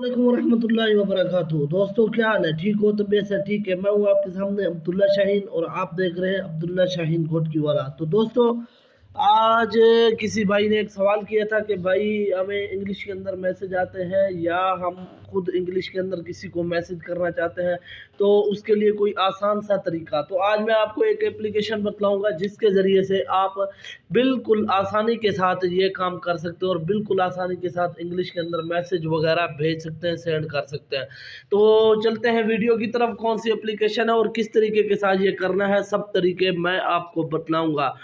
वालेकुम रहमतुल्लाहि व बरकातहू। दोस्तों क्या हाल है, ठीक हो? तबीयत से ठीक है। मैं हूँ आपके सामने अब्दुल्ला शाहीन और आप देख रहे हैं अब्दुल्ला शाहीन गोट की वाला। तो दोस्तों आज किसी भाई ने एक सवाल किया था कि भाई हमें इंग्लिश के अंदर मैसेज आते हैं या हम खुद इंग्लिश के अंदर किसी को मैसेज करना चाहते हैं, तो उसके लिए कोई आसान सा तरीका। तो आज मैं आपको एक एप्लीकेशन बतलाऊंगा जिसके ज़रिए से आप बिल्कुल आसानी के साथ ये काम कर सकते हो और बिल्कुल आसानी के साथ इंग्लिश के अंदर मैसेज वगैरह भेज सकते हैं, सेंड कर सकते हैं। तो चलते हैं वीडियो की तरफ। कौन सी एप्लीकेशन है और किस तरीके के साथ ये करना है, सब तरीके मैं आपको बतलाऊंगा।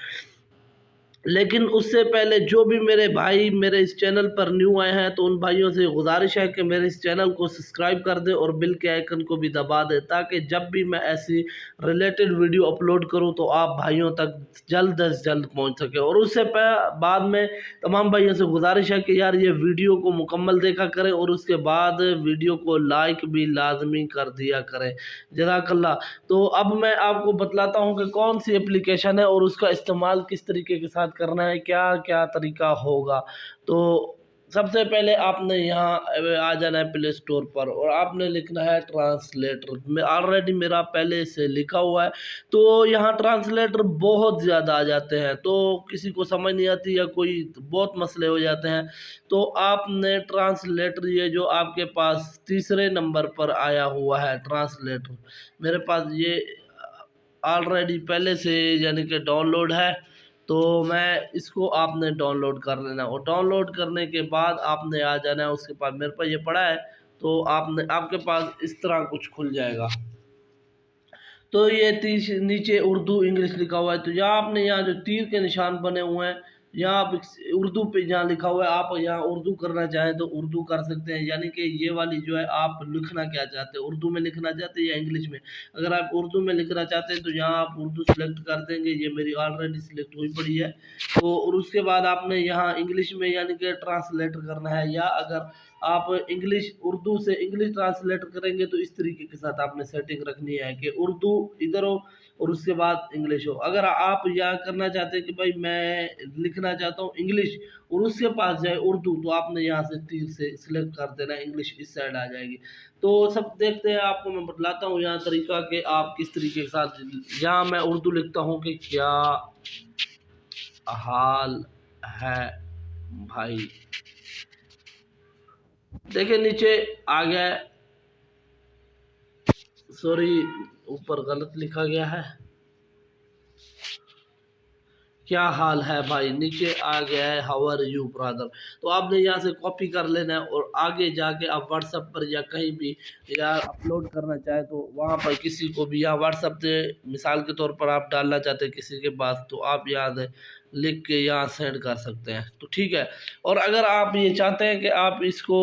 लेकिन उससे पहले जो भी मेरे भाई मेरे इस चैनल पर न्यू आए हैं, तो उन भाइयों से गुजारिश है कि मेरे इस चैनल को सब्सक्राइब कर दें और बिल के आइकन को भी दबा दें, ताकि जब भी मैं ऐसी रिलेटेड वीडियो अपलोड करूं तो आप भाइयों तक जल्द से जल्द पहुंच सके। और उससे बाद में तमाम भाइयों से गुजारिश है कि यार ये वीडियो को मुकम्मल देखा करें और उसके बाद वीडियो को लाइक भी लाजमी कर दिया करें। जज़ाकल्लाह। तो अब मैं आपको बतलाता हूँ कि कौन सी एप्लीकेशन है और उसका इस्तेमाल किस तरीके के साथ करना है, क्या क्या तरीका होगा। तो सबसे पहले आपने यहाँ आ जाना है प्ले स्टोर पर और आपने लिखना है ट्रांसलेटर। मैं ऑलरेडी मेरा पहले से लिखा हुआ है, तो यहाँ ट्रांसलेटर बहुत ज़्यादा आ जाते हैं, तो किसी को समझ नहीं आती या कोई बहुत मसले हो जाते हैं। तो आपने ट्रांसलेटर, ये जो आपके पास तीसरे नंबर पर आया हुआ है ट्रांसलेटर, मेरे पास ये ऑलरेडी पहले से यानी कि डाउनलोड है, तो मैं इसको आपने डाउनलोड कर लेना। और डाउनलोड करने के बाद आपने आ जाना है उसके पास। मेरे पास ये पड़ा है, तो आपके पास इस तरह कुछ खुल जाएगा। तो ये नीचे उर्दू इंग्लिश लिखा हुआ है, तो यहाँ आपने यहाँ जो तीर के निशान बने हुए हैं, यहाँ आप उर्दू पे जहाँ लिखा हुआ है, आप यहाँ उर्दू करना चाहें तो उर्दू कर सकते हैं। यानी कि ये वाली जो है आप लिखना क्या चाहते हैं, उर्दू में लिखना चाहते हैं या इंग्लिश में। अगर आप उर्दू में लिखना चाहते हैं तो यहाँ आप उर्दू सेलेक्ट कर देंगे, ये मेरी ऑलरेडी सिलेक्ट हुई पड़ी है। तो और उसके बाद आपने यहाँ इंग्लिश में यानी कि ट्रांसलेट करना है, या अगर आप इंग्लिश उर्दू से इंग्लिश ट्रांसलेट करेंगे तो इस तरीके के साथ आपने सेटिंग रखनी है कि उर्दू इधर हो और उसके बाद इंग्लिश हो। अगर आप यह करना चाहते हैं कि भाई मैं लिखना चाहता हूँ इंग्लिश और उसके पास जाए उर्दू, तो आपने यहाँ से तीर से सिलेक्ट कर देना, इंग्लिश इस साइड आ जाएगी। तो सब देखते हैं, आपको मैं बतलाता हूँ यहाँ तरीका कि आप किस तरीके के साथ। यहाँ मैं उर्दू लिखता हूँ कि क्या हाल है भाई। देखिए नीचे आ गया, सॉरी ऊपर गलत लिखा गया है, क्या हाल है भाई, नीचे आ गया है हाउ आर यू ब्रदर। तो आपने यहाँ से कॉपी कर लेना है और आगे जाके आप व्हाट्सएप पर या कहीं भी या अपलोड करना चाहे तो वहाँ पर किसी को भी, या व्हाट्सएप से मिसाल के तौर पर आप डालना चाहते हैं किसी के पास, तो आप यहाँ से लिख के यहाँ सेंड कर सकते हैं। तो ठीक है। और अगर आप ये चाहते हैं कि आप इसको,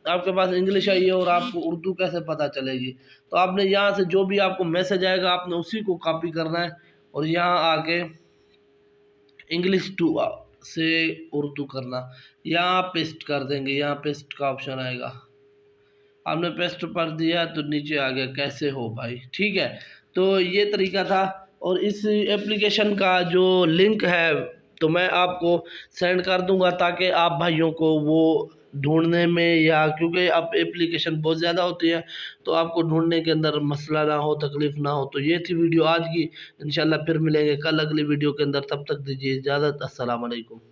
आपके पास इंग्लिश आई है और आपको उर्दू कैसे पता चलेगी, तो आपने यहाँ से जो भी आपको मैसेज आएगा आपने उसी को कॉपी करना है और यहाँ आके इंग्लिश टू से उर्दू करना, यहाँ पेस्ट कर देंगे। यहाँ पेस्ट का ऑप्शन आएगा, आपने पेस्ट पर दिया तो नीचे आ गया कैसे हो भाई। ठीक है। तो ये तरीका था। और इस एप्लीकेशन का जो लिंक है तो मैं आपको सेंड कर दूंगा, ताकि आप भाइयों को वो ढूंढने में, या क्योंकि अब एप्लीकेशन बहुत ज़्यादा होती है तो आपको ढूंढने के अंदर मसला ना हो, तकलीफ़ ना हो। तो ये थी वीडियो आज की। इंशाल्लाह फिर मिलेंगे कल अगली वीडियो के अंदर, तब तक दीजिए इजाज़त। अस्सलाम वालेकुम।